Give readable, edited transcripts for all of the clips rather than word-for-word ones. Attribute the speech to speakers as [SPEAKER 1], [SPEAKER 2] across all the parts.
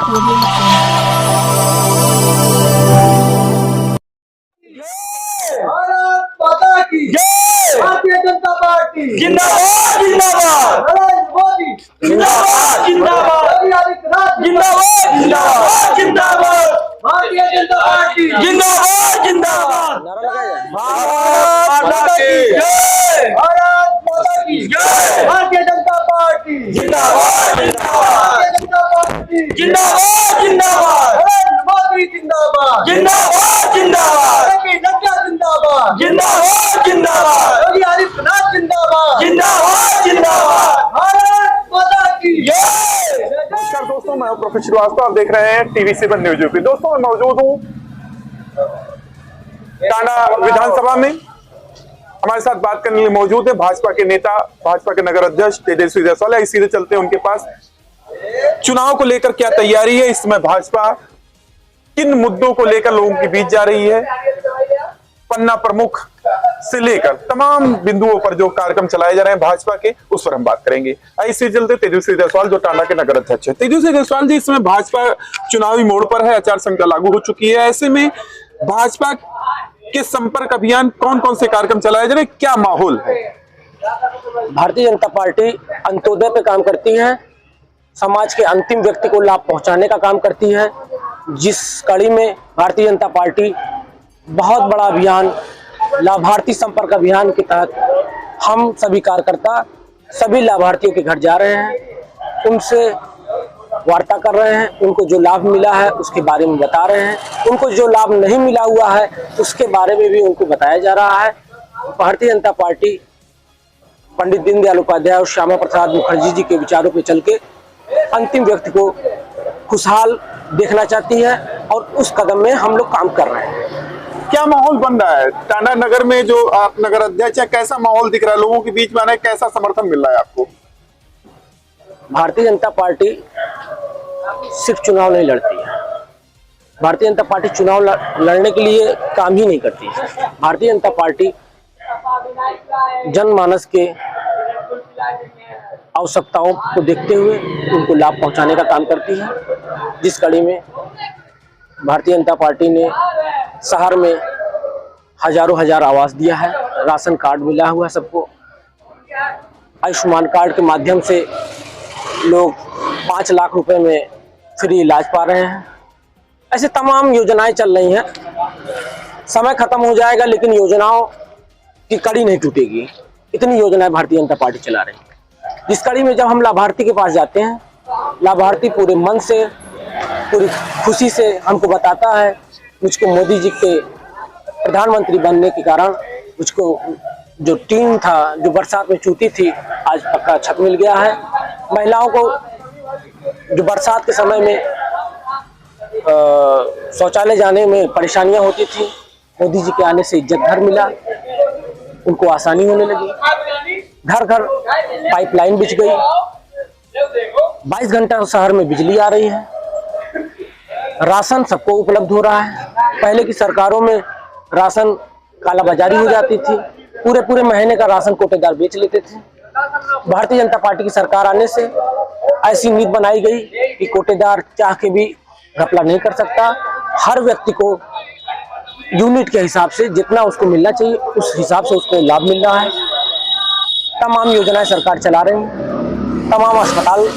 [SPEAKER 1] भारत माता की जय। भारतीय जनता पार्टी
[SPEAKER 2] जिंदाबाद जिंदाबाद
[SPEAKER 1] नरेंद्र मोदी
[SPEAKER 2] जिंदाबाद जिंदाबाद
[SPEAKER 1] योगी आदित्यनाथ
[SPEAKER 2] जिंदाबाद जिंदाबाद जिंदाबाद
[SPEAKER 1] भारतीय जनता पार्टी
[SPEAKER 2] जिंदाबाद जिंदाबाद भारत माता की जय।
[SPEAKER 1] भारत माता की
[SPEAKER 2] जय।
[SPEAKER 1] भारतीय जनता पार्टी
[SPEAKER 2] जिंदाबाद जिंदाबाद
[SPEAKER 1] भारतीय जनता पार्टी
[SPEAKER 2] जिंदाबाद जिंदाबाद
[SPEAKER 1] नरेंद्र मोदी जिंदाबाद
[SPEAKER 2] जिंदाबाद जिंदाबाद
[SPEAKER 1] योगी नड्डा जिंदाबाद
[SPEAKER 2] जिंदाबाद जिंदाबाद
[SPEAKER 1] योगी आदित्यनाथ जिंदाबाद
[SPEAKER 2] जिंदाबाद जिंदाबाद
[SPEAKER 1] भारत माता की
[SPEAKER 2] जय।
[SPEAKER 3] नमस्कार दोस्तों, मैं प्रोफेसर श्रीवास्तव, आप देख रहे हैं TV7 न्यूज यूपी। दोस्तों मैं मौजूद हूँ टांडा विधानसभा में। हमारे साथ बात करने के लिए मौजूद है भाजपा के नेता, भाजपा के नगर अध्यक्ष तेजस्वी जायसवाल। आइए सीधे चलते हैं उनके पास। चुनाव को लेकर क्या तैयारी है, इस समय भाजपा किन मुद्दों को लेकर लोगों के बीच जा रही है, पन्ना प्रमुख से लेकर तमाम बिंदुओं पर जो कार्यक्रम चलाए जा रहे हैं भाजपा के, उस पर हम बात करेंगे। आइए सीधे चलते तेजस्वी जायसवाल जो टांडा के नगर अध्यक्ष है। तेजस्वी जायसवाल जी, इस समय भाजपा चुनावी मोड़ पर है, आचार संहिता लागू हो चुकी है। ऐसे में भाजपा के संपर्क अभियान कौन कौन से कार्यक्रम चलाए जा रहे हैं, क्या माहौल है?
[SPEAKER 4] भारतीय जनता पार्टी अंत्योदय पे काम करती है, समाज के अंतिम व्यक्ति को लाभ पहुंचाने का काम करती है। जिस कड़ी में भारतीय जनता पार्टी बहुत बड़ा अभियान लाभार्थी संपर्क अभियान के तहत हम सभी कार्यकर्ता सभी लाभार्थियों के घर जा रहे हैं, उनसे वार्ता कर रहे हैं, उनको जो लाभ मिला है उसके बारे में बता रहे हैं, उनको जो लाभ नहीं मिला हुआ है उसके बारे में भी उनको बताया जा रहा है। भारतीय जनता पार्टी पंडित दीनदयाल उपाध्याय और श्यामा प्रसाद मुखर्जी जी के विचारों पे चल के अंतिम व्यक्ति को खुशहाल देखना चाहती है और उस कदम में हम लोग काम कर रहे हैं।
[SPEAKER 3] क्या माहौल बन रहा है टांडा नगर में, जो आप नगर अध्यक्ष है, कैसा माहौल दिख रहा है लोगों के बीच में, कैसा समर्थन मिल रहा है आपको?
[SPEAKER 4] भारतीय जनता पार्टी सिर्फ चुनाव नहीं लड़ती है, भारतीय जनता पार्टी चुनाव लड़ने के लिए काम ही नहीं करती है। भारतीय जनता पार्टी जनमानस के आवश्यकताओं को देखते हुए उनको लाभ पहुंचाने का काम करती है। जिस कड़ी में भारतीय जनता पार्टी ने शहर में हजारों हजार आवास दिया है, राशन कार्ड मिला हुआ है सबको, आयुष्मान कार्ड के माध्यम से लोग 5 लाख रुपए में फ्री इलाज पा रहे हैं। ऐसे तमाम योजनाएं चल रही हैं। समय खत्म हो जाएगा लेकिन योजनाओं की कड़ी नहीं टूटेगी, इतनी योजनाएं भारतीय जनता पार्टी चला रही है। जिस कड़ी में जब हम लाभार्थी के पास जाते हैं, लाभार्थी पूरे मन से पूरी खुशी से हमको बताता है मुझको मोदी जी के प्रधानमंत्री बनने के कारण मुझको जो टीन था, जो बरसात में चूती थी, आज पक्का छत मिल गया है। महिलाओं को जो बरसात के समय में शौचालय जाने में परेशानियां होती थी, मोदी जी के आने से इज्जत घर मिला, उनको आसानी होने लगी। घर घर पाइपलाइन बिछ गई, 22 घंटा शहर में बिजली आ रही है, राशन सबको उपलब्ध हो रहा है। पहले की सरकारों में राशन कालाबाजारी हो जाती थी, पूरे महीने का राशन कोटेदार बेच लेते थे। भारतीय जनता पार्टी की सरकार आने से ऐसी नीति बनाई गई कि कोटेदार चाह के भी घपला नहीं कर सकता। हर व्यक्ति को यूनिट के हिसाब से जितना उसको मिलना चाहिए उस हिसाब से उसको लाभ मिल रहा है। तमाम योजनाएं सरकार चला रही है। तमाम अस्पताल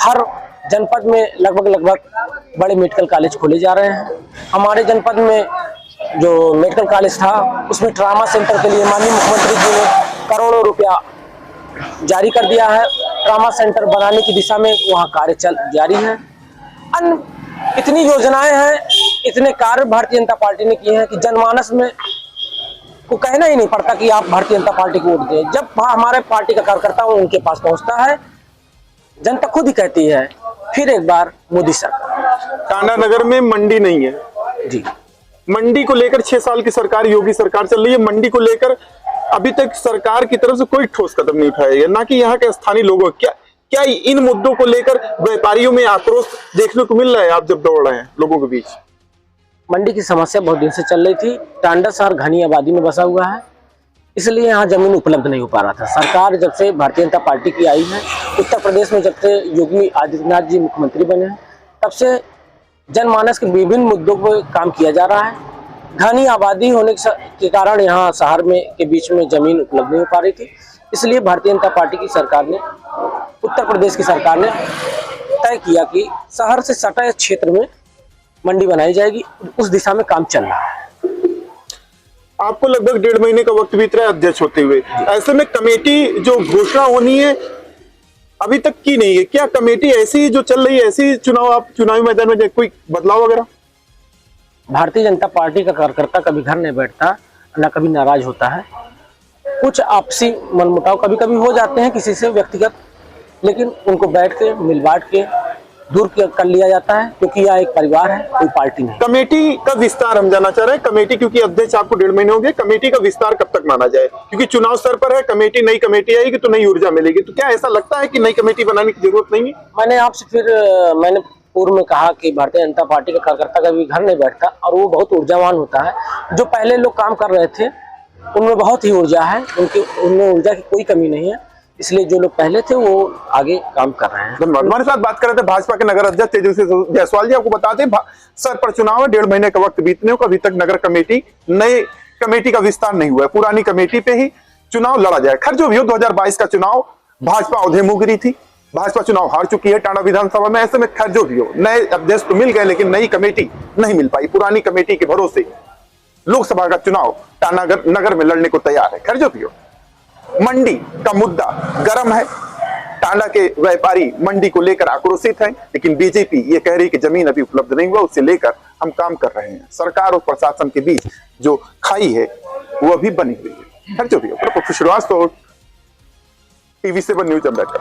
[SPEAKER 4] हर जनपद में लगभग बड़े मेडिकल कॉलेज खोले जा रहे हैं। हमारे जनपद में जो मेडिकल कॉलेज था उसमें ट्रामा सेंटर के लिए माननीय मुख्यमंत्री जी ने करोड़ों रुपया जारी कर दिया है। ट्रामा सेंटर बनाने की दिशा में वहाँ कार्य जारी है। अन्य इतनी योजनाएं हैं, इतने कार्य भारतीय जनता पार्टी ने किए हैं कि जनमानस में को कहना ही नहीं पड़ता कि आप भारतीय जनता पार्टी को वोट दें। जब हमारे पार्टी का कार्यकर्ता उनके पास पहुंचता है, जनता खुद ही कहती है फिर एक बार मोदी सरकार।
[SPEAKER 3] टांडा नगर में मंडी नहीं है
[SPEAKER 4] जी,
[SPEAKER 3] मंडी को लेकर 6 साल की सरकार, योगी सरकार चल रही है। मंडी को लेकर अभी तक सरकार की तरफ से कोई ठोस कदम नहीं उठाया गया, ना कि यहाँ के स्थानीय लोगों। क्या इन मुद्दों को लेकर व्यापारियों में आक्रोश देखने को मिल रहा है आप जब दौड़ रहे हैं लोगों के बीच?
[SPEAKER 4] मंडी की समस्या बहुत दिन से चल रही थी। टांडा शहर घनी आबादी में बसा हुआ है, इसलिए यहाँ जमीन उपलब्ध नहीं हो पा रहा था। सरकार जब से भारतीय जनता पार्टी की आई है, उत्तर प्रदेश में जब से योगी आदित्यनाथ जी मुख्यमंत्री बने हैं, तब से जनमानस के विभिन्न मुद्दों पर काम किया जा रहा है। घनी आबादी होने के कारण यहाँ शहर में के बीच में जमीन उपलब्ध नहीं हो पा रही थी, इसलिए भारतीय जनता पार्टी की सरकार ने, उत्तर प्रदेश की सरकार ने तय किया कि शहर से सटे क्षेत्र में मंडी बनाई जाएगी। उस दिशा में काम चल रहा है।
[SPEAKER 3] आपको लगभग 1.5 महीने का वक्त बीत रहा है अध्यक्ष होते हुए, ऐसे में कमेटी जो घोषणा होनी है अभी तक की नहीं है। क्या कमेटी ऐसी जो चल रही है, ऐसी चुनावी मैदान में कोई बदलाव वगैरह?
[SPEAKER 4] भारतीय जनता पार्टी का कार्यकर्ता कभी घर नहीं बैठता, ना कभी नाराज होता है। कुछ आपसी मनमुटाव कभी कभी हो जाते हैं किसी से व्यक्तिगत, लेकिन उनको बैठ के मिल बांट के दूर कर लिया जाता है, क्योंकि यह एक परिवार है, कोई पार्टी नहीं।
[SPEAKER 3] कमेटी का विस्तार हम जानना चाह रहे हैं। कमेटी, क्योंकि अध्यक्ष आपको 1.5 महीने हो गए, कमेटी का विस्तार कब तक माना जाए? क्योंकि चुनाव स्तर पर है, कमेटी, नई कमेटी आएगी तो नई ऊर्जा मिलेगी। तो क्या ऐसा लगता है कि नई कमेटी बनाने की जरूरत नहीं है?
[SPEAKER 4] मैंने पूर्व में कहा कि भारतीय जनता पार्टी का कार्यकर्ता कभी घर नहीं बैठता और वो बहुत ऊर्जावान होता है। जो पहले लोग काम कर रहे थे उनमें बहुत ही ऊर्जा है, उनमें ऊर्जा की कोई कमी नहीं है, इसलिए जो लोग पहले थे वो आगे काम कर रहे हैं।
[SPEAKER 3] धन्यवाद। हमारे साथ बात कर रहे थे भाजपा के नगर अध्यक्ष तेजस्वी जायसवाल जी। आपको बताते हैं सर पर चुनाव है, 1.5 महीने का वक्त बीतने को, अभी तक नगर कमेटी, नई कमेटी का विस्तार नहीं हुआ है। पुरानी कमेटी पे ही चुनाव लड़ा जाए। खैर जो भी हो, 2022 का चुनाव भाजपा औधे मुँह गिरी थी, भाजपा चुनाव हार चुकी है टांडा विधानसभा में। ऐसे में खैर जो भी हो, नए अध्यक्ष तो मिल गए लेकिन नई कमेटी नहीं मिल पाई। पुरानी कमेटी के भरोसे लोकसभा का चुनाव टांडा नगर में लड़ने को तैयार है। खैर जो भी हो, मंडी का मुद्दा गर्म है। टांडा के व्यापारी मंडी को लेकर आक्रोशित हैं, लेकिन बीजेपी ये कह रही है कि जमीन अभी उपलब्ध नहीं हुआ, उससे लेकर हम काम कर रहे हैं। सरकार और प्रशासन के बीच जो खाई है वो अभी बनी हुई है। खैर जो भी हो, श्रीवास्तव, TV7 न्यूज अम्बेडकर।